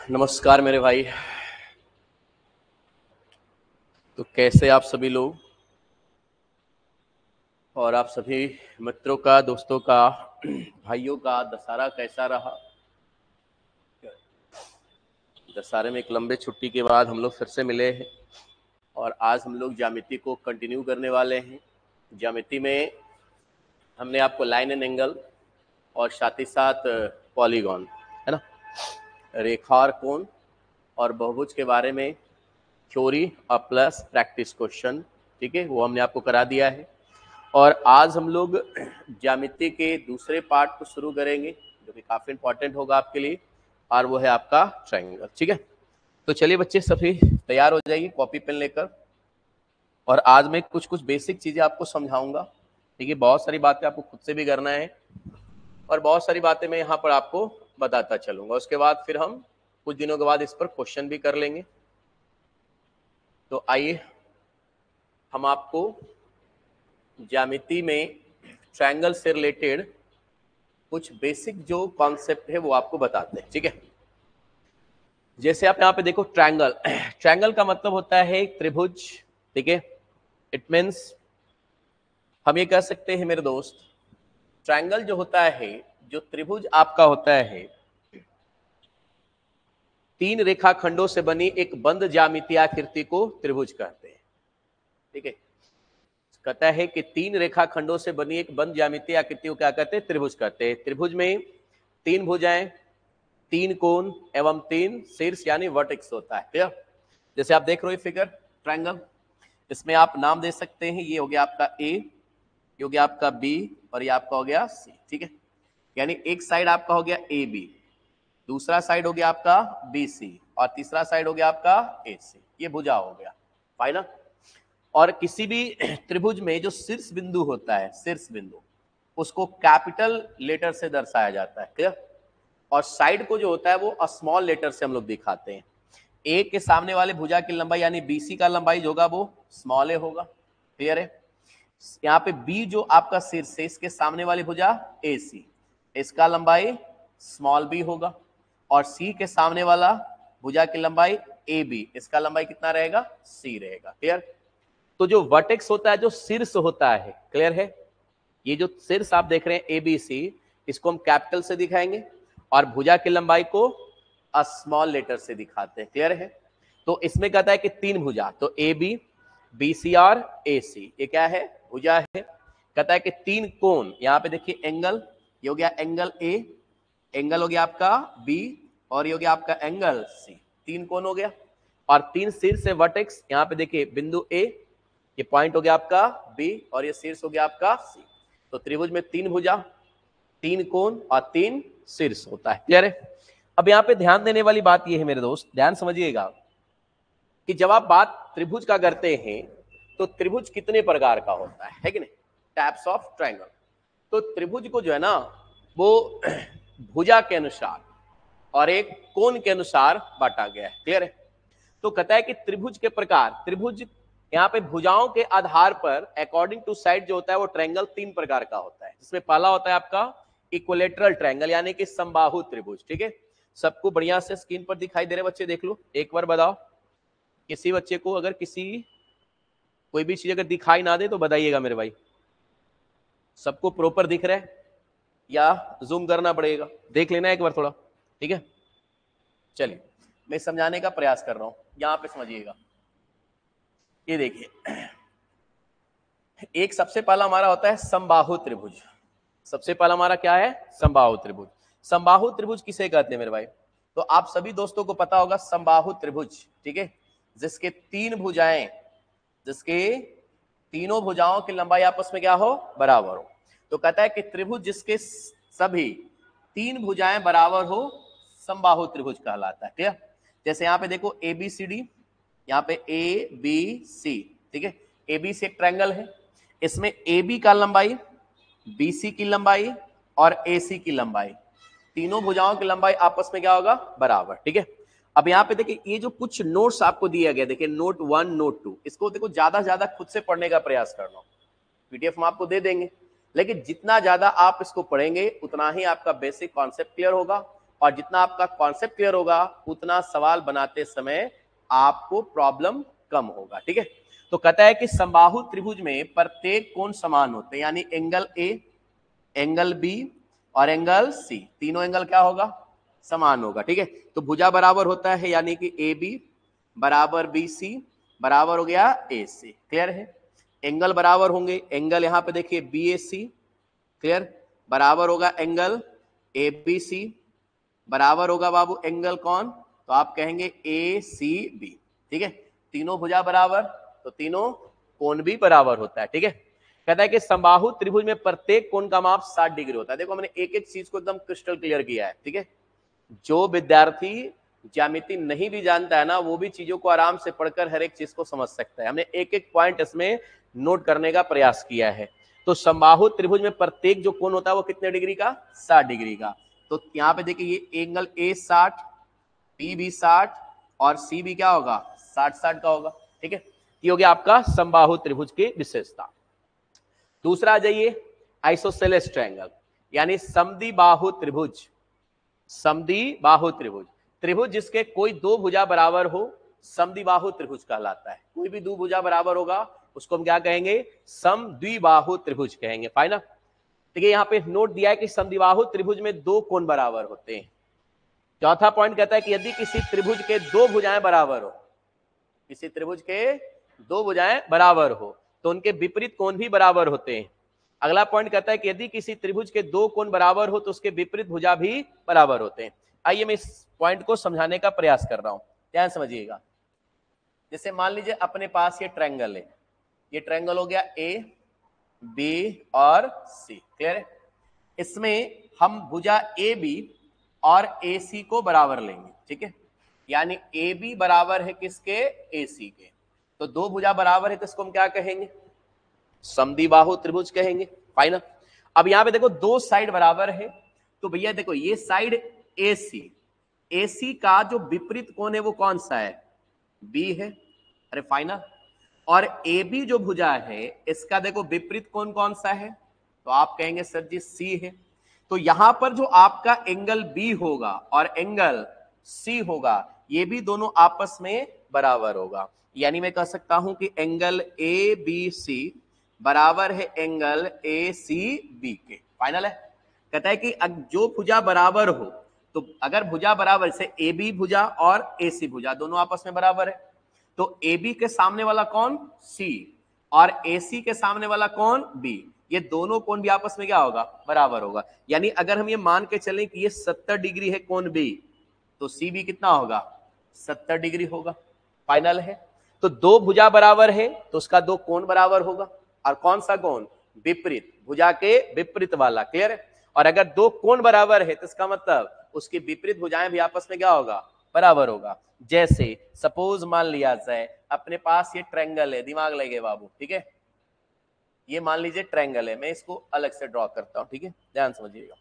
नमस्कार मेरे भाई। तो कैसे आप सभी लोग और आप सभी मित्रों का, दोस्तों का, भाइयों का दशहरा कैसा रहा? दशहरे में एक लंबे छुट्टी के बाद हम लोग फिर से मिले हैं और आज हम लोग ज्यामिति को कंटिन्यू करने वाले हैं। ज्यामिति में हमने आपको लाइन एंड एंगल और साथ ही साथ पॉलीगॉन, है ना, रेखा और कोण और बहुभुज के बारे में थ्योरी और प्लस प्रैक्टिस क्वेश्चन, ठीक है, वो हमने आपको करा दिया है। और आज हम लोग ज्यामिति के दूसरे पार्ट को शुरू करेंगे जो कि काफ़ी इंपॉर्टेंट होगा आपके लिए, और वो है आपका ट्रायंगल। ठीक है, तो चलिए बच्चे सभी तैयार हो जाइए कॉपी पेन लेकर। और आज मैं कुछ कुछ बेसिक चीज़ें आपको समझाऊंगा। ठीक है, बहुत सारी बातें आपको खुद से भी करना है और बहुत सारी बातें मैं यहाँ पर आपको बताता चलूंगा। उसके बाद फिर हम कुछ दिनों के बाद इस पर क्वेश्चन भी कर लेंगे। तो आइए हम आपको ज्यामिति में ट्रायंगल से रिलेटेड कुछ बेसिक जो कॉन्सेप्ट है वो आपको बताते हैं। ठीक है, जैसे आप यहाँ पे देखो ट्रायंगल, ट्रायंगल का मतलब होता है एक त्रिभुज। ठीक है, इट मीन्स हम ये कह सकते हैं मेरे दोस्त, ट्रायंगल जो होता है, जो त्रिभुज आपका होता है, तीन रेखाखंडों से बनी एक बंद ज्यामितीय आकृति को त्रिभुज कहते हैं। ठीक है, कहता है कि तीन रेखाखंडों से बनी एक बंद ज्यामितीय आकृति को क्या कहते हैं? त्रिभुज कहते हैं। त्रिभुज में तीन भुजाएं, तीन कोण एवं तीन शीर्ष यानी वर्टेक्स होता है। क्लियर? जैसे आप देख रहे हो फिगर ट्रायंगल, इसमें आप नाम दे सकते हैं। ये हो गया आपका ए, ये हो गया आपका बी और ये आपका हो गया सी। ठीक है, यानी एक साइड आपका हो गया ए बी, दूसरा साइड हो गया आपका बी सी और तीसरा साइड हो गया आपका ए सी। ये भुजा हो गया फाइनल। और किसी भी त्रिभुज में जो शीर्ष बिंदु होता है, शीर्ष बिंदु, उसको कैपिटल लेटर से दर्शाया जाता है। क्लियर? और साइड को जो होता है वो स्मॉल लेटर से हम लोग दिखाते हैं। ए के सामने वाले भुजा की लंबाई यानी बीसी का लंबाई जो होगा वो स्मॉल ए होगा। क्लियर है? यहाँ पे बी जो आपका शीर्ष है, इसके सामने वाली भुजा ए सी, इसका लंबाई स्मॉल बी होगा। और सी के सामने वाला भुजा की लंबाई ए बी, इसका लंबाई कितना रहेगा? सी रहेगा। क्लियर? तो जो वर्टेक्स होता है, जो शीर्ष होता है, क्लियर है, ये जो शीर्ष आप देख रहे हैं ए बी सी, इसको हम कैपिटल से दिखाएंगे और भुजा की लंबाई को स्मॉल लेटर से दिखाते हैं। क्लियर है? तो इसमें कहता है कि तीन भुजा, तो ए बी, बी सी और ए सी, ये क्या है? भुजा है। कहता है कि तीन कोण, यहाँ पे देखिए एंगल, ये हो गया एंगल ए, एंगल हो गया आपका बी और ये हो गया आपका एंगल सी, तीन कोण हो गया। और तीन शीर्ष से वर्टेक्स, यहाँ पे देखिए बिंदु ए, ये पॉइंट हो गया आपका बी और ये शीर्ष हो गया आपका सी। तो त्रिभुज में तीन भुजा, तीन कोण और तीन शीर्ष होता है। क्लियर है? अब यहाँ पे ध्यान देने वाली बात ये है मेरे दोस्त, ध्यान समझिएगा कि जब आप बात त्रिभुज का करते हैं तो त्रिभुज कितने प्रकार का होता है कि नहीं? Types of triangle. तो त्रिभुज को जो है ना वो भुजा के अनुसार और एक कोण के अनुसार बांटा गया है। क्लियर है? तो कहता है कि त्रिभुज के प्रकार, त्रिभुज यहाँ पे भुजाओं के आधार पर अकॉर्डिंग टू साइड जो होता है वो ट्रायंगल तीन प्रकार का होता है, जिसमें पहला होता है आपका इक्विलेटरल ट्रायंगल यानी कि समबाहु त्रिभुज। ठीक है, सबको बढ़िया से स्क्रीन पर दिखाई दे रहे बच्चे? देख लो एक बार, बताओ किसी बच्चे को अगर किसी कोई भी चीज अगर दिखाई ना दे तो बताइएगा मेरे भाई। सबको प्रॉपर दिख रहा है या जूम करना पड़ेगा? देख लेना एक बार थोड़ा। ठीक है, चलिए मैं समझाने का प्रयास कर रहा हूं, यहां पे समझिएगा। ये देखिए, एक सबसे पहला हमारा होता है समबाहु त्रिभुज। सबसे पहला हमारा क्या है? समबाहु त्रिभुज। समबाहु त्रिभुज किसे कहते हैं मेरे भाई? तो आप सभी दोस्तों को पता होगा समबाहु त्रिभुज, ठीक है, जिसके तीन भुजाएं, जिसके तीनों भुजाओं की लंबाई आपस में क्या हो? बराबर हो। तो कहता है कि त्रिभुज जिसके सभी तीन भुजाएं बराबर हो समबाहु त्रिभुज कहलाता है। क्लियर? जैसे यहाँ पे देखो ए बी सी डी, यहाँ पे ए बी सी, ठीक है, ए बी सी एक ट्रायंगल है, इसमें ए बी का लंबाई, बी सी की लंबाई और ए सी की लंबाई, तीनों भुजाओं की लंबाई आपस में क्या होगा? बराबर। ठीक है, अब यहाँ पे देखिए ये जो कुछ नोट्स आपको दिया गया, देखिए नोट 1 नोट 2, इसको देखो ज्यादा ज्यादा खुद से पढ़ने का प्रयास करना। पीडीएफ हम आपको दे देंगे, लेकिन जितना ज्यादा आप इसको पढ़ेंगे उतना ही आपका बेसिक कॉन्सेप्ट क्लियर होगा और जितना आपका कॉन्सेप्ट क्लियर होगा उतना सवाल बनाते समय आपको प्रॉब्लम कम होगा। ठीक है, तो कहता है कि समबाहु त्रिभुज में प्रत्येक कोण समान होते हैं, यानी एंगल ए, एंगल बी और एंगल सी, तीनों एंगल क्या होगा, समान होगा। ठीक है, तो भुजा बराबर होता है, यानी कि ए बी बराबर बी सी बराबर हो गया ए सी। क्लियर है, एंगल बराबर होंगे, एंगल यहां पे देखिए बी ए सी, क्लियर, बराबर होगा एंगल ए बी सी, बराबर होगा बाबू एंगल कौन, तो आप कहेंगे ए सी बी। ठीक है, तीनों भुजा बराबर तो तीनों कोण भी बराबर होता है। ठीक है, कहता है कि समबाहु त्रिभुज में प्रत्येक कोण का माप 60 डिग्री होता है। देखो हमने एक एक चीज को एकदम क्रिस्टल क्लियर किया है। ठीक है, जो विद्यार्थी ज्यामिति नहीं भी जानता है ना, वो भी चीजों को आराम से पढ़कर हर एक चीज को समझ सकता है। हमने एक एक पॉइंट इसमें नोट करने का प्रयास किया है। तो समबाहु त्रिभुज में प्रत्येक जो कोण होता है वो कितने डिग्री का, 60 डिग्री का। तो यहाँ पे देखिए ये एंगल ए 60, बी भी 60 और सी भी क्या होगा, 60-60 का होगा। ठीक है, ये हो गया आपका समबाहु त्रिभुज की विशेषता। दूसरा आ जाइए आइसोसेलेस ट्रायंगल, यानी समद्विबाहु त्रिभुज। समद्विबाहु त्रिभुज, त्रिभुज जिसके कोई दो भुजा बराबर हो समद्विबाहु त्रिभुज कहलाता है। कोई भी दो भुजा बराबर होगा उसको हम क्या कहेंगे, समद्विबाहु त्रिभुज कहेंगे। फाइनल, देखिए यहाँ पे नोट दिया है कि समद्विबाहु त्रिभुज में दो कोण बराबर होते हैं। चौथा पॉइंट कहता है कि यदि किसी त्रिभुज के दो भुजाएं बराबर हो, किसी त्रिभुज के दो भुजाएं बराबर हो तो उनके विपरीत कोण भी बराबर होते हैं। अगला पॉइंट कहता है कि यदि किसी त्रिभुज के दो कोण बराबर हो तो उसके विपरीत भुजा भी बराबर होते हैं। आइए मैं इस पॉइंट को समझाने का प्रयास कर रहा हूं, ध्यान समझिएगा। जैसे मान लीजिए अपने पास ये ट्रायंगल है, ये ट्रायंगल हो गया ए बी और सी। क्लियर है, इसमें हम भुजा ए बी और ए सी को बराबर लेंगे। ठीक है, यानी ए बी बराबर है किसके, ए सी के। तो दो भुजा बराबर है तो इसको हम क्या कहेंगे, समद्विबाहु त्रिभुज कहेंगे। फाइनल, अब यहां पे देखो दो साइड बराबर है, तो भैया देखो ये साइड ए सी, ए सी का जो विपरीत कोण है वो कौन सा है, बी है। अरे फाइनल, और ए बी जो भुजा है इसका देखो विपरीत कोण कौन सा है, तो आप कहेंगे सर जी सी है। तो यहां पर जो आपका एंगल बी होगा और एंगल सी होगा ये भी दोनों आपस में बराबर होगा। यानी मैं कह सकता हूं कि एंगल ए बी सी बराबर है एंगल ए सी बी के। फाइनल है, कहता है कि जो भुजा बराबर हो, तो अगर भुजा बराबर से ए बी भुजा और ए सी भुजा दोनों आपस में बराबर है, तो ए बी के सामने वाला कौन, सी, और ए सी के सामने वाला कौन, बी, ये दोनों कोण भी आपस में क्या होगा, बराबर होगा। यानी अगर हम ये मान के चलें कि ये 70 डिग्री है कोण बी, तो सी भी कितना होगा, 70 डिग्री होगा। फाइनल है, तो दो भुजा बराबर है तो उसका दो कोण बराबर होगा, और कौन सा कोण, विपरीत, भुजा के विपरीत वाला। क्लियर है, और अगर दो कोण बराबर है तो इसका मतलब उसकी विपरीत भुजाएं भी आपस में क्या होगा, बराबर होगा। जैसे सपोज मान लिया जाए अपने पास ये ट्रायंगल है, दिमाग लगे बाबू। ठीक है, ये मान लीजिए ट्रायंगल है, मैं इसको अलग से ड्रॉ करता हूं। ठीक है, ध्यान समझिएगा।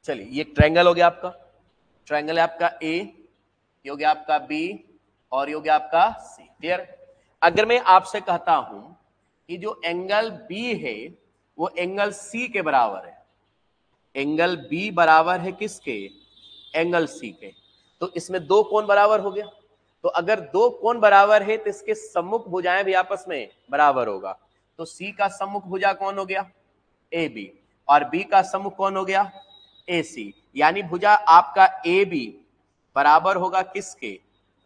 चलिए ये ट्रायंगल हो गया आपका, ट्रायंगल है आपका ए, ये हो गया आपका बी और ये हो गया आपका सी। क्लियर, अगर मैं आपसे कहता हूं कि जो एंगल बी है वो एंगल सी के बराबर है, एंगल बी बराबर है किसके, एंगल सी के, तो इसमें दो कोण बराबर हो गया। तो अगर दो कोण बराबर है तो इसके सम्मुख भुजाएं भी आपस में बराबर होगा। तो सी का सम्मुख भुजा कौन हो गया, ए बी, और बी का सम्मुख कौन हो गया, ए सी। यानी भुजा आपका ए बी बराबर होगा किसके,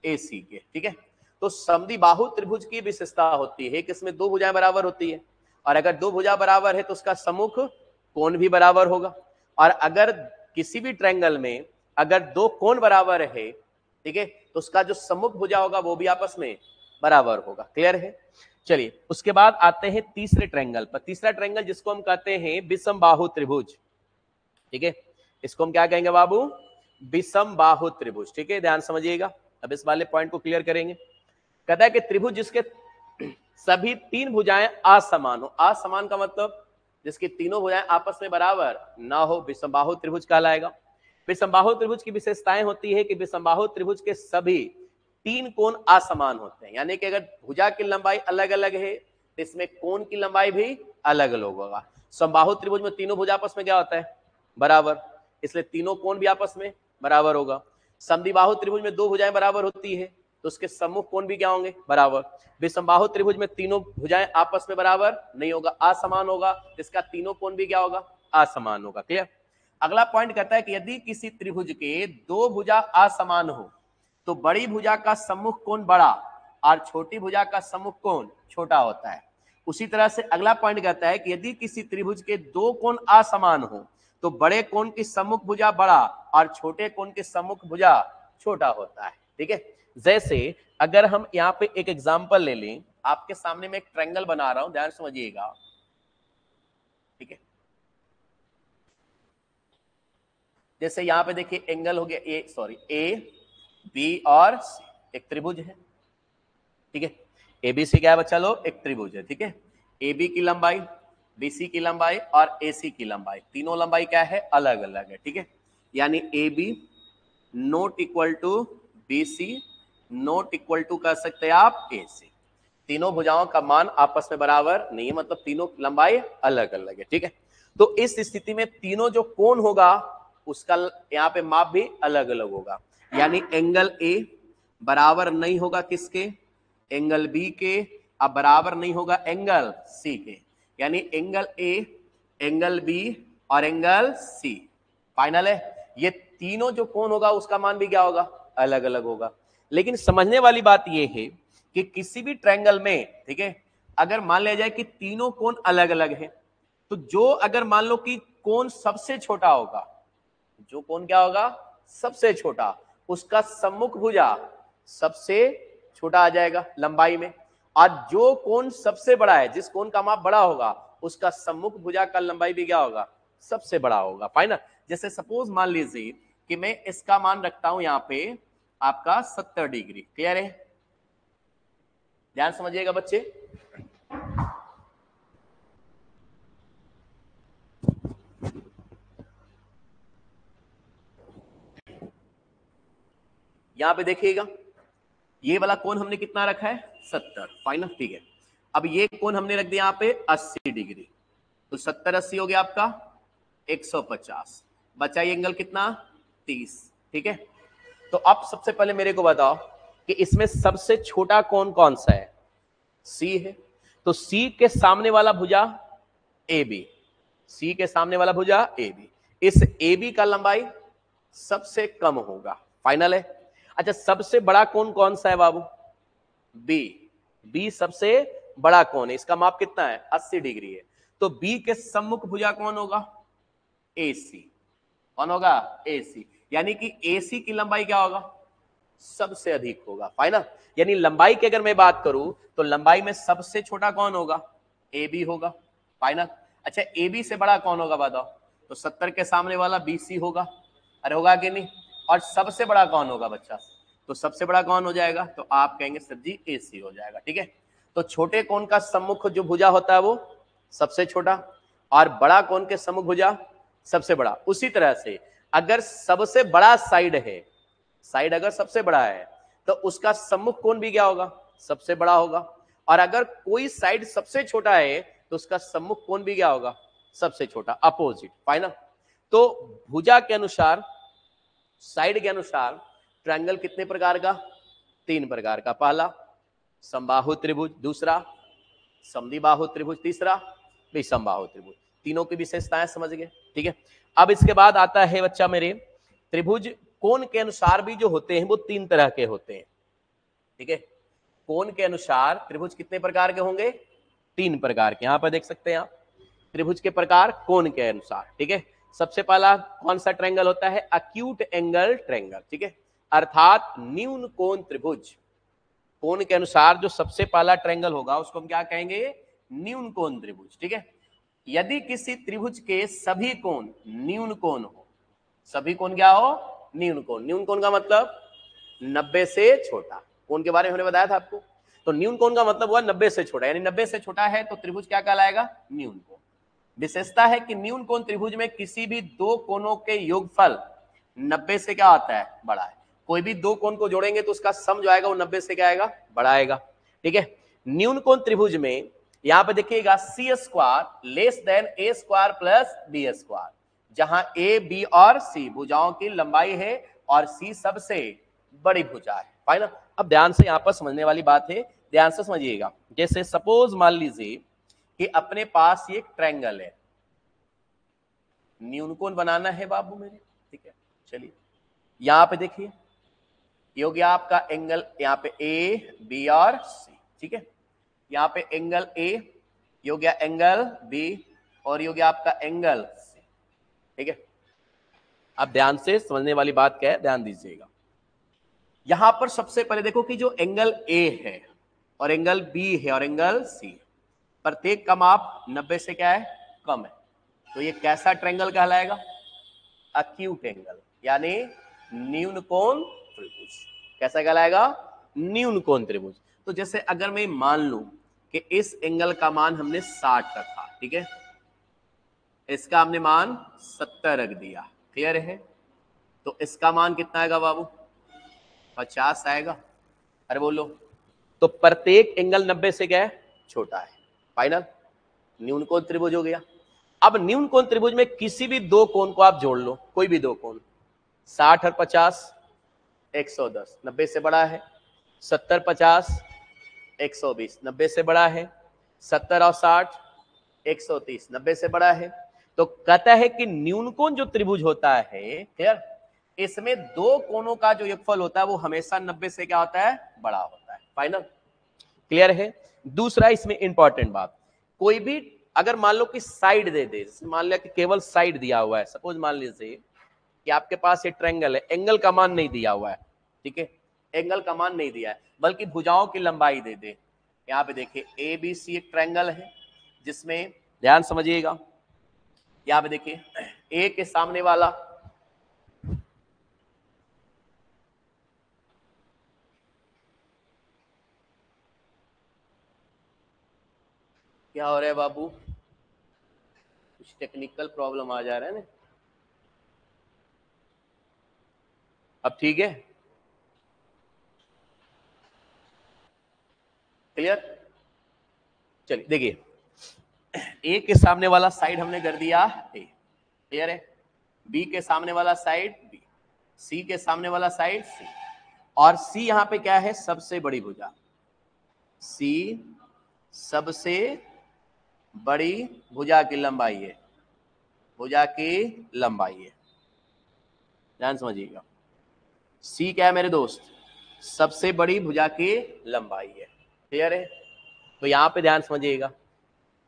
ए सी के। ठीक है, तो समद्विबाहु त्रिभुज की विशेषता होती है कि इसमें दो भुजाएं बराबर होती है, और अगर दो भुजा बराबर है तो उसका सम्मुख कोण भी बराबर होगा। और अगर किसी भी ट्रायंगल में अगर दो कोण बराबर है, ठीक है, तो उसका जो सम्मुख भुजा होगा वो भी आपस में बराबर होगा। क्लियर है, चलिए उसके बाद आते हैं तीसरे ट्रायंगल पर। तीसरा ट्रायंगल जिसको हम कहते हैं विषम बाहु त्रिभुज। ठीक है, इसको हम क्या कहेंगे बाबू, विषम बाहु त्रिभुज। ठीक है, ध्यान समझिएगा, अब इस वाले पॉइंट को क्लियर करेंगे। कहता है कि त्रिभुज जिसके सभी तीन भुजाएं असमान हो, असमान का मतलब जिसकी तीनों भुजाएं आपस में बराबर ना हो, विषमबाहु त्रिभुज कहलाएगा। विषमबाहु त्रिभुज की विशेषताएं होती है कि विषमबाहु त्रिभुज के सभी तीन कोण असमान होते हैं, यानी कि अगर भुजा की लंबाई अलग अलग है तो इसमें कोण की लंबाई भी अलग अलग होगा। समबाहु त्रिभुज में तीनों भुजा आपस में क्या होता है, बराबर, इसलिए तीनों कोण भी आपस में बराबर होगा। समद्विबाहु त्रिभुज में दो भुजाएं बराबर होती है तो उसके सम्मुख कोण भी क्या होंगे, बराबर। विषमबाहु त्रिभुज में तीनों भुजाएं आपस में बराबर नहीं होगा, असमान होगा, इसका तीनों कोण भी क्या होगा, असमान होगा। क्लियर। अगला पॉइंट कहता है कि यदि किसी त्रिभुज के दो भुजा असमान हो तो बड़ी भुजा का सम्मुख कोण बड़ा और छोटी भुजा का सम्मुख कोण छोटा होता है। उसी तरह से अगला पॉइंट कहता है कि यदि किसी त्रिभुज के दो कोण असमान हो तो बड़े कोण की सम्मुख भुजा बड़ा और छोटे कोण की सम्मुख भुजा छोटा होता है। ठीक है, जैसे अगर हम यहाँ पे एक एग्जांपल ले लें, आपके सामने मैं एक ट्रायंगल बना रहा हूं, ध्यान समझिएगा। ठीक है, जैसे यहाँ पे देखिए एंगल हो गया ए बी और सी, एक त्रिभुज है। ठीक है, एबीसी क्या है बच्चा लोग, एक त्रिभुज है। ठीक है, AB की लंबाई, BC की लंबाई और AC की लंबाई, तीनों लंबाई क्या है, अलग अलग है। ठीक है, यानी AB not equal to BC not equal to कर सकते हैं आप AC। तीनों भुजाओं का मान आपस में बराबर नहीं है, मतलब तीनों लंबाई अलग अलग है। ठीक है, तो इस स्थिति में तीनों जो कोण होगा उसका यहाँ पे माप भी अलग अलग होगा, यानी एंगल A बराबर नहीं होगा किसके, एंगल बी के, अब बराबर नहीं होगा एंगल सी के, यानी एंगल ए, एंगल बी और एंगल सी फाइनल है। ये तीनों जो कोण होगा उसका मान भी क्या होगा, अलग अलग होगा। लेकिन समझने वाली बात यह है कि किसी भी ट्रायंगल में, ठीक है, अगर मान लिया जाए कि तीनों कोण अलग अलग है तो जो अगर मान लो कि कोण सबसे छोटा होगा, जो कोण क्या होगा, सबसे छोटा, उसका सम्मुख भुजा सबसे छोटा आ जाएगा लंबाई में, और जो कोण सबसे बड़ा है, जिस कोण का माप बड़ा होगा, उसका सम्मुख भुजा का लंबाई भी क्या होगा, सबसे बड़ा होगा। फाइनल। जैसे सपोज मान लीजिए कि मैं इसका मान रखता हूं यहां पे आपका 70 डिग्री। क्लियर है, ध्यान समझिएगा बच्चे। यहां पे देखिएगा ये वाला कोण हमने कितना रखा है, 70। फाइनल, ठीक है। अब ये कोण हमने रख दिया यहाँ पे 80 डिग्री, तो 70 80 हो गया आपका 150, बचा ये एंगल कितना, 30। ठीक है, तो अब सबसे पहले मेरे को बताओ कि इसमें सबसे छोटा कोण कौन सा है, सी है, तो सी के सामने वाला भुजा ए बी, सी के सामने वाला भुजा ए बी, इस ए बी का लंबाई सबसे कम होगा। फाइनल है। अच्छा, सबसे बड़ा कोण कौन सा है बाबू, बी, बी सबसे बड़ा कोण है, इसका माप कितना है, 80 डिग्री है, तो बी के सम्मुख भुजा कौन होगा, AC। कौन होगा, AC, यानी कि AC की लंबाई क्या होगा, सबसे अधिक होगा। फाइनल, यानी लंबाई की अगर मैं बात करूं तो लंबाई में सबसे छोटा कौन होगा, AB होगा। फाइनल। अच्छा, AB से बड़ा कौन होगा बताओ, तो 70 के सामने वाला BC होगा, अरे होगा कि नहीं, और सबसे बड़ा कौन होगा बच्चा, तो सबसे बड़ा कौन हो जाएगा, तो आप कहेंगे सर जी AC हो जाएगा। ठीक है, तो छोटे कोण का सम्मुख जो भुजा होता है वो सबसे छोटा, और बड़ा कोण के सम्मुख भुजा सबसे बड़ा। उसी तरह से अगर सबसे बड़ा साइड है, साइड अगर सबसे बड़ा है तो उसका सम्मुख कोण भी क्या होगा, सबसे बड़ा होगा, और अगर कोई साइड सबसे छोटा है तो उसका सम्मुख कोण भी क्या होगा, सबसे छोटा, अपोजिट। फाइनल। तो भुजा के अनुसार, साइड के अनुसार ट्रायंगल कितने प्रकार का, 3 प्रकार का, पहला समबाहु त्रिभुज, दूसरा समद्विबाहु त्रिभुज, तीसरा विषमबाहु त्रिभुज। तीनों की विशेषताएं समझ गए। ठीक है, अब इसके बाद आता है बच्चा मेरे, त्रिभुज कोण के अनुसार भी जो होते हैं वो 3 तरह के होते हैं। ठीक है, कोण के अनुसार त्रिभुज कितने प्रकार के होंगे, 3 प्रकार के, यहां पर देख सकते हैं आप त्रिभुज के प्रकार कोण के अनुसार। ठीक है, सबसे पहला कौन सा ट्रायंगल होता है, अक्यूट एंगल ट्रायंगल। ठीक है, अर्थात न्यून कोण त्रिभुज, कोण के अनुसार जो सबसे पहला ट्रायंगल होगा उसको हम क्या कहेंगे, न्यून कोण त्रिभुज। ठीक है, यदि किसी त्रिभुज के सभी कोण न्यून कोण हो, सभी कोण क्या हो, न्यून कोण, न्यून कोण का मतलब 90 से छोटा, कोण के बारे में हमने बताया था आपको, तो न्यून कोण का मतलब हुआ 90 से छोटा, यानी 90 से छोटा है तो त्रिभुज क्या कहलाएगा, न्यून कोण। विशेषता है कि न्यून कोण त्रिभुज में किसी भी दो कोणों के योगफल 90 से क्या आता है, बड़ा है। कोई भी दो कोण को जोड़ेंगे तो उसका सम जो आएगा वो 90 से क्या आएगा, बड़ा आएगा। ठीक है, न्यून कोण त्रिभुज में यहां पे देखिएगा सी square less than a square plus b square, जहां ए बी और सी भुजाओं की लंबाई है और सी सबसे बड़ी भुजा है। फाइनल। अब ध्यान से यहां पर समझने वाली बात है, ध्यान से समझिएगा। जैसे सपोज मान लीजिए कि अपने पास ये एक ट्रायंगल है, न्यून कोण बनाना है बाबू मेरे। ठीक है, चलिए यहां पे देखिए ये हो गया आपका एंगल, यहाँ पे ए बी और सी। ठीक है, यहाँ पे एंगल ए, ये हो गया एंगल बी और ये हो गया आपका एंगल सी। ठीक है, अब ध्यान से समझने वाली बात क्या है, ध्यान दीजिएगा। यहां पर सबसे पहले देखो कि जो एंगल ए है और एंगल बी है और एंगल सी, प्रत्येक का माप 90 से क्या है, कम है। तो ये कैसा ट्रायंगल कहलाएगा, अक्यूट एंगल, यानी न्यून कोण त्रिभुज। कैसा कहलाएगा, न्यून कोण त्रिभुज। तो जैसे अगर मैं मान लूं कि इस एंगल का मान हमने 60 रखा, ठीक है, इसका हमने मान 70 रख दिया, क्लियर है, तो इसका मान कितना आएगा बाबू, 50 आएगा। अरे बोलो, तो प्रत्येक एंगल 90 से क्या है, छोटा है। फाइनल, न्यून कोण त्रिभुज हो गया। अब न्यून कोण त्रिभुज में किसी भी दो कोण को आप जोड़ लो, कोई भी दो कोण, 60 और 50 110, 90 से बड़ा है। 70 50 120, 90 से बड़ा है। 70 और 60 130, 90 से बड़ा है। तो कहता है कि न्यून कोण जो त्रिभुज होता है, क्लियर, इसमें दो कोणों का जो योगफल होता है वो हमेशा 90 से क्या होता है, बड़ा होता है। फाइनल, क्लियर है। दूसरा इसमें इंपॉर्टेंट बात, कोई भी अगर मान लो कि साइड दे दे, मान लिया कि केवल साइड दिया हुआ है, सपोज मान लीजिए कि आपके पास ये ट्रायंगल है, एंगल का मान नहीं दिया हुआ है, ठीक है, एंगल का मान नहीं दिया है, बल्कि भुजाओं की लंबाई दे दे। यहाँ पे देखिए ए बी सी एक ट्रायंगल है जिसमें, ध्यान समझिएगा, यहाँ पे देखिए ए के सामने वाला क्या हो रहा है बाबू, कुछ टेक्निकल प्रॉब्लम आ जा रहा है ना। अब ठीक है, क्लियर। चलिए देखिए, ए के सामने वाला साइड हमने कर दिया ए, क्लियर है, बी के सामने वाला साइड बी, सी के सामने वाला साइड सी, और सी यहां पे क्या है, सबसे बड़ी भुजा, सी सबसे बड़ी भुजा की लंबाई है, भुजा की लंबाई है, ध्यान समझिएगा। सी क्या है मेरे दोस्त, सबसे बड़ी भुजा की लंबाई है, क्लियर है। तो यहां पे ध्यान समझिएगा,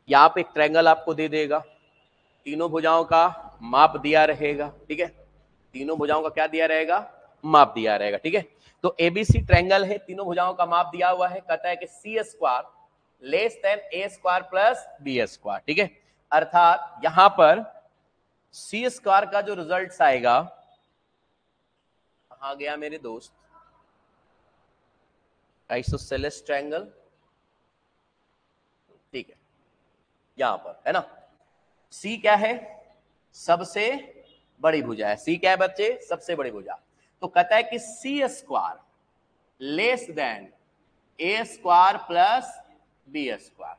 यहां पे एक ट्रायंगल आपको दे देगा, तीनों भुजाओं का माप दिया रहेगा, ठीक है, तीनों भुजाओं का क्या दिया रहेगा, माप दिया रहेगा, ठीक है। तो एबीसी ट्रायंगल है, तीनों भुजाओं का माप दिया हुआ है, कहता है कि सी square less than a square plus b square, ठीक है। अर्थात यहां पर सी स्क्वायर का जो रिजल्ट आएगा, कहां गया मेरे दोस्त, आइसोसेलेस ट्रायंगल, ठीक है, यहां पर है ना, सी क्या है, सबसे बड़ी भुजा है, सी क्या है बच्चे, सबसे बड़ी भुजा। तो कहता है कि सी square less than a square plus b square,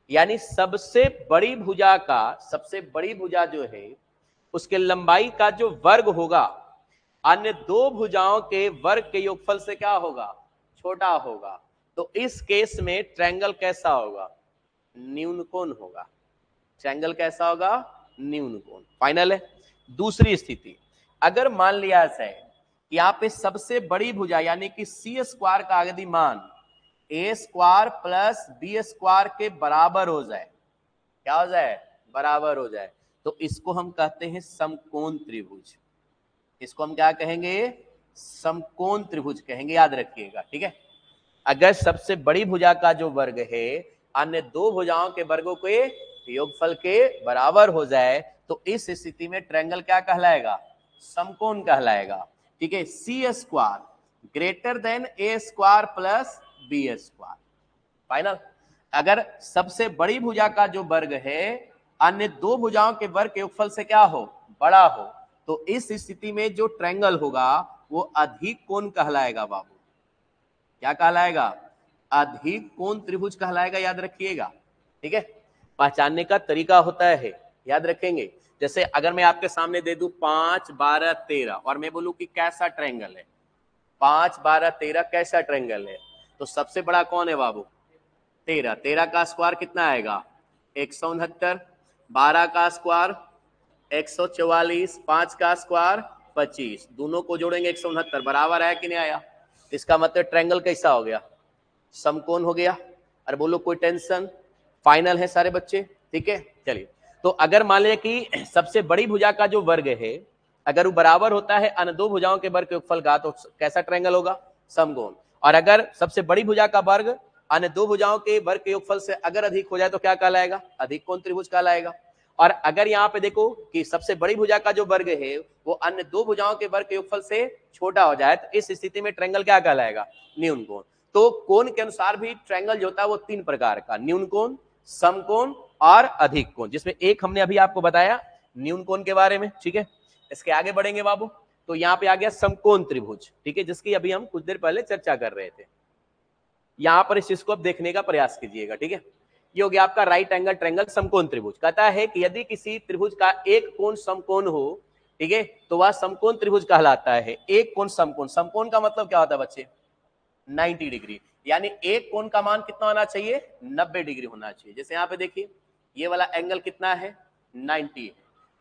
यानी सबसे बड़ी भुजा का, सबसे बड़ी भुजा जो है उसके लंबाई का जो वर्ग होगा अन्य दो भुजाओं के वर्ग के योगफल से क्या होगा, छोटा होगा। तो इस केस में ट्रायंगल कैसा होगा, न्यून कोण होगा, ट्रायंगल कैसा होगा, न्यून कोण। फाइनल है। दूसरी स्थिति, अगर मान लिया जाए कि यहाँ पे सबसे बड़ी भुजा यानी कि सी स्क्वायर का यदि मान ए स्क्वायर प्लस बी स्क्वायर के बराबर हो जाए, क्या हो जाए, बराबर हो जाए, तो इसको हम कहते हैं समकोण त्रिभुज। इसको हम क्या कहेंगे, समकोण त्रिभुज कहेंगे, याद रखिएगा, ठीक है। अगर सबसे बड़ी भुजा का जो वर्ग है अन्य दो भुजाओं के वर्गों के योगफल के बराबर हो जाए, तो इस स्थिति में ट्रायंगल क्या कहलाएगा, समकोण कहलाएगा, ठीक है। C square greater than a square plus b square. Final, अगर सबसे बड़ी भुजा का जो वर्ग है अन्य दो भुजाओं के वर्ग के योगफल से क्या हो, बड़ा हो, तो इस स्थिति में जो ट्रायंगल होगा वो अधिक कोण कहलाएगा बाबू। क्या कहलाएगा? अधिक कोण त्रिभुज कहलाएगा, याद रखिएगा। ठीक है, पहचानने का तरीका होता है, याद रखेंगे। जैसे अगर मैं आपके सामने दे दूं 5, 12, 13 और मैं बोलूं कि कैसा ट्रायंगल है, 5, 12, 13 कैसा ट्रायंगल है, तो सबसे बड़ा कौन है बाबू? 13। 13 का स्क्वायर कितना आएगा? 169। 12 का स्क्वायर 144। 5 का स्क्वायर 25। दोनों को जोड़ेंगे 169, बराबर आया कि नहीं आया? इसका मतलब ट्रायंगल कैसा हो गया? समकोण हो गया। अरे बोलो कोई टेंशन? फाइनल है सारे बच्चे? ठीक है, चलिए। तो अगर मान लिया कि सबसे बड़ी भुजा का जो वर्ग है अगर वो बराबर होता है अन्य दो भुजाओं के वर्ग के योगफल का, तो कैसा ट्रायंगल होगा? समकोण। और अगर सबसे बड़ी भुजा का वर्ग अन्य दो भुजाओं के वर्ग के योगफल से अगर अधिक हो जाए तो क्या कहलाएगा? अधिक कोण त्रिभुज कहलाएगा। और अगर यहाँ पे देखो कि सबसे बड़ी भुजा का जो वर्ग है वो अन्य दो भुजाओं के वर्ग के योगफल से छोटा हो जाए तो इस स्थिति में ट्रायंगल क्या कहलाएगा? न्यून कोण। तो कोण के अनुसार भी ट्रायंगल जो होता है वो 3 प्रकार का, न्यून कोण, समकोण और अधिक कोण, जिसमें एक हमने अभी आपको बताया न्यून कोण के बारे में। ठीक है, इसके आगे बढ़ेंगे बाबू। तो यहाँ पे आ गया समकोण त्रिभुज। ठीक है, जिसकी अभी हम कुछ देर पहले चर्चा कर रहे थे। यहां पर इस चीज को अब देखने का प्रयास कीजिएगा। ठीक है, ये हो गया आपका राइट एंगल ट्रायंगल समकोण त्रिभुज। कहता है कि यदि किसी त्रिभुज का एक कोण समकोण हो, ठीक है, तो वह समकोण त्रिभुज कहलाता है। एक कोण समकोण, समकोण का मतलब क्या होता है बच्चे? 90 डिग्री। यानी एक कोण का मान कितना होना चाहिए? 90 डिग्री होना चाहिए। जैसे यहाँ पे देखिए ये वाला एंगल कितना है? 90।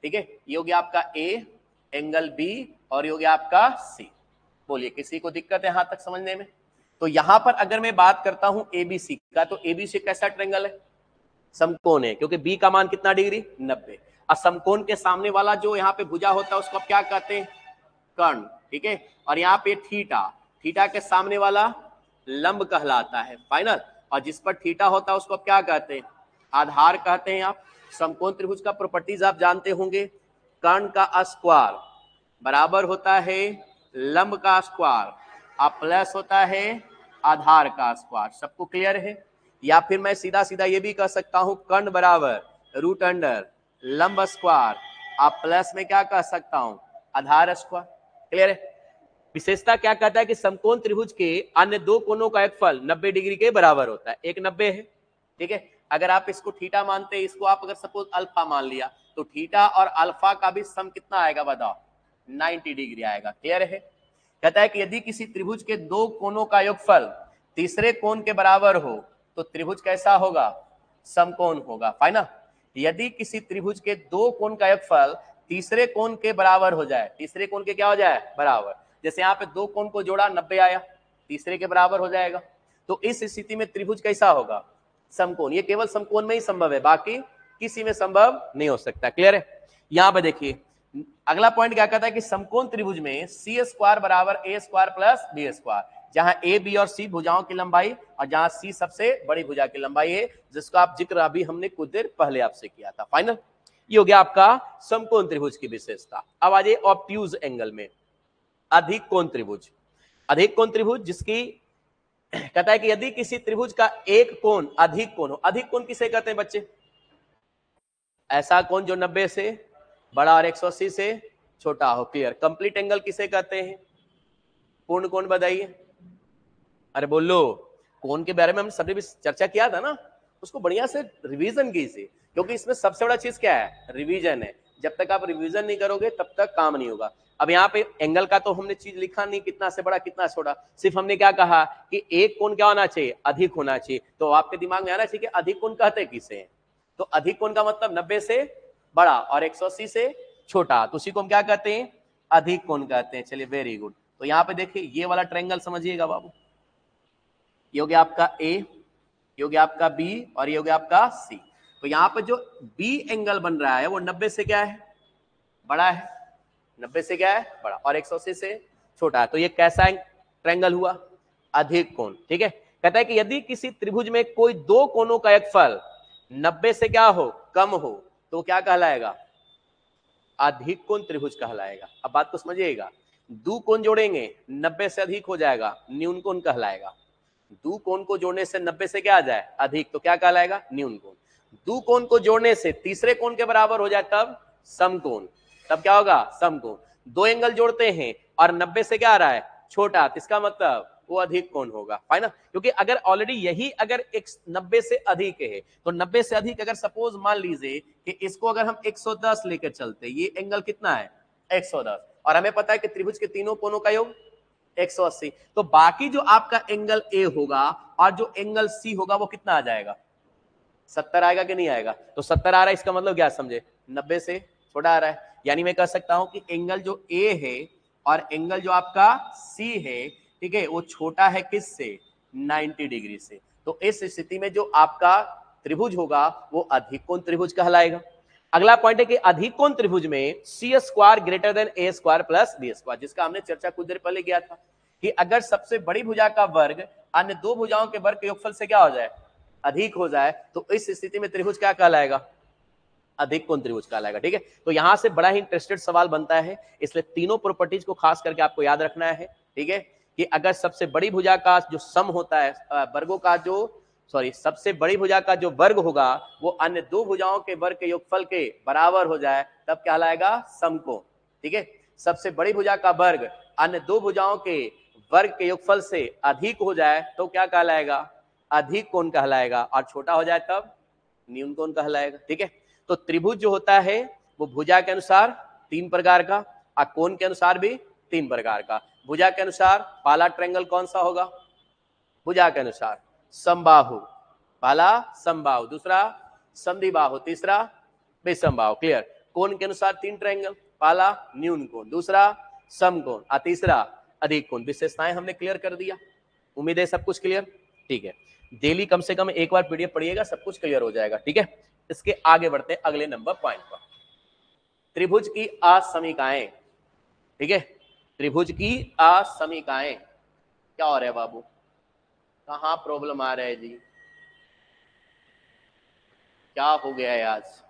ठीक है, ये हो गया आपका ए, एंगल बी और ये हो गया आपका सी। बोलिए किसी को दिक्कत है यहां तक समझने में? तो यहां पर अगर मैं बात करता हूं एबीसी का, तो एबीसी कैसा ट्रायंगल है? समकोण है, क्योंकि बी का मान कितना डिग्री? 90। और समकोण के सामने वाला जो यहाँ पे भुजा होता है उसको आप क्या कहते हैं? कर्ण। ठीक है, और यहाँ पे थीटा, थीटा के सामने वाला लंब कहलाता है। फाइनल। और जिस पर थीटा होता है उसको आप क्या कहते हैं? आधार कहते हैं। आप समकोण त्रिभुज का प्रॉपर्टीज आप जानते होंगे। कर्ण का स्क्वायर बराबर होता है लंब का स्क्वायर और प्लस होता है आधार का स्क्वायर। सबको क्लियर है? या फिर मैं सीधा सीधा ये भी कह सकता हूं कर्ण बराबर रूट अंडर लंब स्क्वायर और प्लस में क्या कह सकता हूं? आधार स्क्वायर। क्लियर है? विशेषता क्या कहता है कि समकोण त्रिभुज के अन्य दो कोणों का योगफल 90 डिग्री के बराबर होता है। एक 90 है। ठीक है, अगर आप इसको थीटा मानते हैं, इसको आप अगर सपोज अल्फा मान लिया, तो थीटा और अल्फा का भी सम कितना आएगा बताओ? 90 डिग्री आएगा। क्लियर है? कहता है कि यदि किसी त्रिभुज के दो कोणों का योगफल तीसरे कोण के बराबर हो तो त्रिभुज कैसा होगा? समकोण होगा। फाइनल। यदि किसी त्रिभुज के दो कोण का योगफल तीसरे कोण के बराबर हो जाए, तीसरे कोण के क्या हो जाए? बराबर। जैसे यहाँ पे दो कोण को जोड़ा 90 आया, तीसरे के बराबर हो जाएगा, तो इस स्थिति में त्रिभुज कैसा होगा? समकोण। ये केवल समकोण में ही संभव है, बाकी किसी में संभव नहीं हो सकता। क्लियर है? यहां पे देखिए अगला पॉइंट क्या कहता है कि समकोण त्रिभुज में सी स्क्वायर बराबर ए स्क्वायर प्लस बी स्क्वायर, जहां ए बी और सी भुजाओं की लंबाई और जहां सी सबसे बड़ी भुजा की लंबाई है, जिसका आप जिक्र अभी हमने कुछ देर पहले आपसे किया था। फाइनल। ये हो गया आपका समकोण त्रिभुज की विशेषता। अब आ जाइए ऑब्ट्यूज एंगल में, अधिक कोण त्रिभुज। अधिक कोण त्रिभुज जिसकी कहता है कि यदि किसी त्रिभुज का एक कोण अधिक कोण हो, अधिक कोण किसे कहते हैं बच्चे? ऐसा कोण जो 90 से बड़ा और 180 से छोटा हो। क्लियर? कंप्लीट एंगल किसे कहते हैं? पूर्ण कोण बताइए। अरे बोलो, कोण के बारे में हमने सभी भी चर्चा किया था ना, उसको बढ़िया से रिवीजन कीजिए, क्योंकि इसमें सबसे बड़ा चीज क्या है? रिवीजन है। जब तक आप रिवीजन नहीं करोगे तब तक काम नहीं होगा। अब यहाँ पे एंगल का तो हमने चीज लिखा नहीं, कितना से बड़ा कितना छोटा, सिर्फ हमने क्या कहा कि एक कोण क्या होना चाहिए? अधिक होना चाहिए। तो आपके दिमाग में आना चाहिए कि अधिक कोण कहते किसे हैं? तो अधिक कोण का मतलब 90 से बड़ा और 180 से छोटा, तो उसी को हम क्या कहते हैं? अधिक कोण कहते हैं। चलिए, वेरी गुड। तो यहाँ पे देखिए ये वाला ट्रायंगल समझिएगा बाबू। ये हो गया आपका ए, ये हो गया आपका बी और ये हो गया आपका सी। तो यहाँ पे जो बी एंगल बन रहा है वो 90 से क्या है? बड़ा है। 90 से क्या है? बड़ा और 180 से छोटा है। तो ये कैसा ट्रायंगल हुआ? अधिक कोण। ठीक है, कहता है कि यदि किसी त्रिभुज में कोई दो कोणों का योगफल 90 से क्या हो? कम हो, तो क्या कहलाएगा? अधिक कोण त्रिभुज कहलाएगा। अब बात को समझिएगा, दो कोण जोड़ेंगे 90 से अधिक हो जाएगा, न्यून कोण कहलाएगा। दो कोण को जोड़ने से 90 से क्या आ जाए? अधिक, तो क्या कहलाएगा? न्यून कोण। दो कोण को जोड़ने से तीसरे कोण के बराबर हो जाए तब समकोण, तब क्या होगा? समकोण। दो एंगल जोड़ते हैं और 90 से क्या आ रहा है, छोटा, तो इसका मतलब वो अधिक कौन होगा, फाइनल। क्योंकि अगर ऑलरेडी यही अगर 90 से अधिक है, तो 90 से अधिक अगर सपोज मान लीजिए कि इसको अगर हम 110 लेकर चलते, ये एंगल कितना है 110, और हमें पता है कि त्रिभुज के तीनों कोनों का योग 180, तो बाकी जो आपका एंगल ए होगा और जो एंगल सी होगा वो कितना आ जाएगा, 70 आएगा कि नहीं आएगा। तो 70 आ रहा है, इसका मतलब क्या समझे, 90 से छोटा आ रहा है। यानी मैं कह सकता हूं कि एंगल जो ए है और एंगल जो आपका सी है, ठीक है, वो छोटा है किससे, 90 डिग्री से। तो इस स्थिति में जो आपका त्रिभुज होगा वो अधिक कोण त्रिभुज कहलाएगा। अगला पॉइंट है कि अधिक कोण त्रिभुज में सी square greater than a square plus b square, जिसका हमने चर्चा कुछ देर पहले किया था कि अगर सबसे बड़ी भुजा का वर्ग अन्य दो भुजाओं के वर्ग के योगफल से क्या हो जाए, अधिक हो जाए, तो इस स्थिति में त्रिभुज क्या कहलाएगा, अधिक कोण त्रिभुज कहलाएगा। ठीक है, तो यहां से बड़ा ही इंटरेस्टेड सवाल बनता है, इसलिए तीनों प्रॉपर्टीज को खास करके आपको याद रखना है। ठीक है, कि अगर सबसे बड़ी भुजा का जो सम होता है वर्गों का जो सबसे बड़ी भुजा का जो वर्ग होगा वो अन्य दो भुजाओं के वर्ग के योगफल के बराबर हो जाए, तब कहलाएगा समकोण। ठीक है, सबसे बड़ी भुजा का वर्ग अन्य दो भुजाओं के वर्ग के योगफल से अधिक हो जाए तो क्या कहलाएगा, अधिक कोण कहलाएगा, और छोटा हो जाए तब न्यून कोण कहलाएगा। ठीक है, तो त्रिभुज जो होता है वो भुजा के अनुसार 3 प्रकार का और कोण के अनुसार भी 3 प्रकार का। भुजा के अनुसार पहला ट्रायंगल कौन सा होगा, भुजा के अनुसार समबाहु, पहला समबाहु, दूसरा समद्विबाहु, तीसरा विषमबाहु। क्लियर। कोण के अनुसार 3 ट्रायंगल, पहला न्यून कोण, दूसरा समकोण और तीसरा अधिक कोण। विशेषताएं हमने क्लियर कर दिया, उम्मीद है सब कुछ क्लियर। ठीक है, डेली कम से कम एक बार पीडीएफ पढ़िएगा, सब कुछ क्लियर हो जाएगा। ठीक है, इसके आगे बढ़ते हैं अगले नंबर पॉइंट पर, त्रिभुज की असमीकाएं। ठीक है, त्रिभुज की असमीकाएं क्या हो रहा है बाबू, कहां प्रॉब्लम आ रहा है जी, क्या हो गया है आज।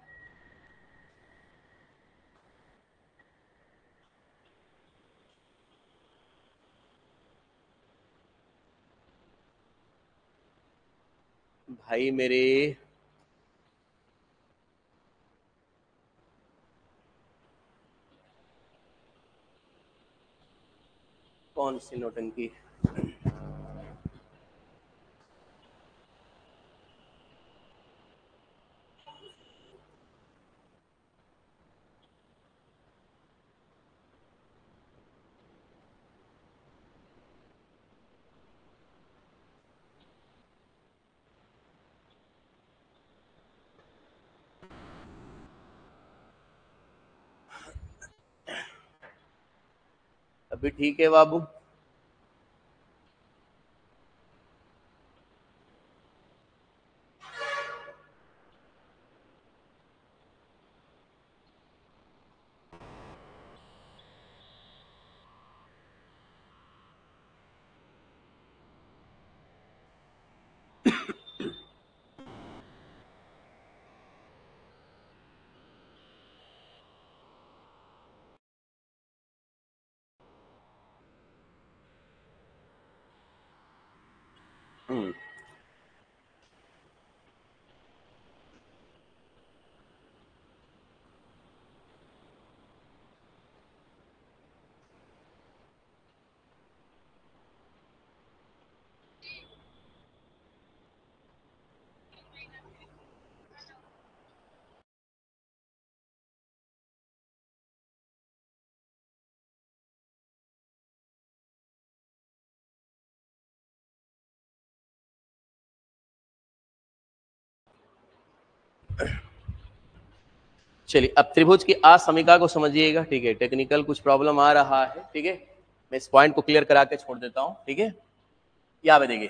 भाई मेरे कौन सी नौटंकी, अभी ठीक है बाबू। हम्म, चलिए अब त्रिभुज की असमीका को समझिएगा। ठीक है, टेक्निकल कुछ प्रॉब्लम आ रहा है। ठीक है, मैं इस पॉइंट को क्लियर करा के छोड़ देता हूं। ठीक है, यहाँ पे देखिए,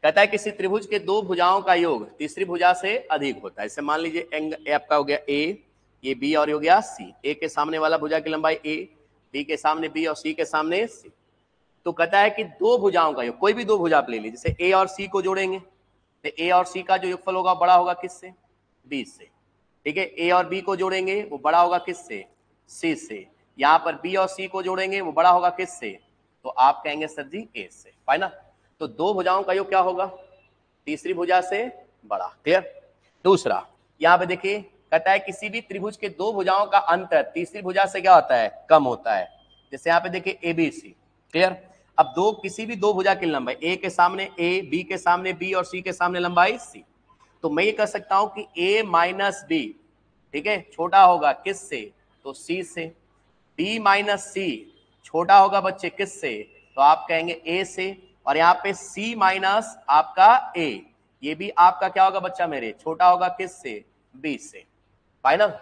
कहता है किसी त्रिभुज के दो भुजाओं का योग तीसरी भुजा से अधिक होता है। इसे मान लीजिए एंगल आपका हो गया ए, ये बी और हो गया सी। ए के सामने वाला भुजा की लंबाई ए, बी के सामने बी और सी के सामने सी। तो कहता है कि दो भुजाओं का योग, कोई भी दो भुजा आप ले लीजिए, जैसे ए और सी को जोड़ेंगे तो ए और सी का जो योगफल होगा बड़ा होगा किससे, बी से। ठीक है, ए और बी को जोड़ेंगे वो बड़ा होगा किससे, सी से। यहाँ पर बी और सी को जोड़ेंगे वो बड़ा होगा किससे, तो आप कहेंगे सर जी ए से, फाइनल। तो दो भुजाओं का योग क्या होगा, तीसरी भुजा से बड़ा। क्लियर। दूसरा यहाँ पे देखिए, कहता है किसी भी त्रिभुज के दो भुजाओं का अंतर तीसरी भुजा से क्या होता है, कम होता है। जैसे यहाँ पे देखिए ए बी सी, क्लियर। अब दो किसी भी दो भुजा की लंबाई, ए के सामने ए, बी के सामने बी और सी के सामने लंबाई सी, तो मैं ये कह सकता हूं कि ए माइनस बी, ठीक है, छोटा होगा किससे, तो सी से। बी माइनस सी छोटा होगा बच्चे किससे, तो आप कहेंगे ए से। और यहाँ पे सी माइनस आपका ए, ये भी आपका क्या होगा बच्चा मेरे, छोटा होगा किससे, बी से। फाइनल।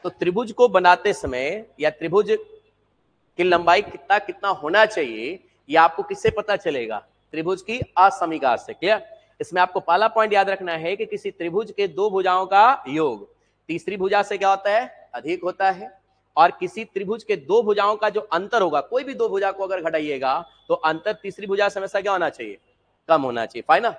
तो त्रिभुज को बनाते समय या त्रिभुज की लंबाई कितना कितना होना चाहिए, ये आपको किससे पता चलेगा, त्रिभुज की असमीकार से। क्लियर। इसमें आपको पहला पॉइंट याद रखना है कि किसी त्रिभुज के दो भुजाओं का योग तीसरी भुजा से क्या होता है, अधिक होता है। और किसी त्रिभुज के दो भुजाओं का जो अंतर होगा, कोई भी दो भुजा को अगर घटाइएगा तो अंतर तीसरी भुजा से हमेशा क्या होना चाहिए, कम होना चाहिए। फाइनल।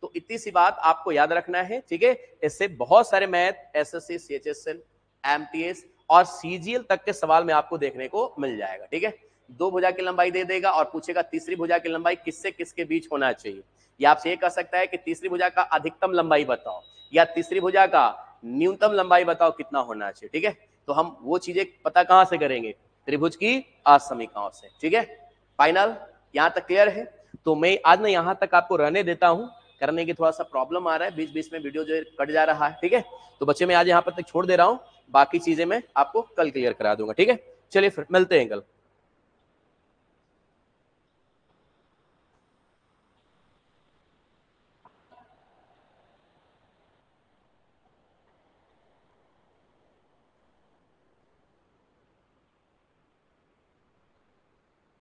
तो इतनी सी बात आपको याद रखना है, ठीक है। इससे बहुत सारे मैथ, एसएससी, सीएचएसएल, एमटीएस और सीजीएल तक के सवाल में आपको देखने को मिल जाएगा, ठीक है। दो भुजा की लंबाई दे देगा और पूछेगा तीसरी भुजा की लंबाई किससे किसके बीच होना चाहिए। या आपसे ये कह सकता है कि तीसरी भुजा का अधिकतम लंबाई बताओ या तीसरी भुजा का न्यूनतम लंबाई बताओ कितना होना चाहिए, ठीक है। तो हम वो चीजें पता कहां से करेंगे, त्रिभुज की असमीकाओं से, ठीक है। फाइनल, यहां तक क्लियर है। तो मैं आज ना यहां तक आपको रहने देता हूं, करने की थोड़ा सा प्रॉब्लम आ रहा है, बीच बीच में वीडियो जो है कट जा रहा है, ठीक है। तो बच्चे मैं आज यहां पर तक छोड़ दे रहा हूं, बाकी चीजें मैं आपको कल क्लियर करा दूंगा, ठीक है। चलिए फिर मिलते हैं कल।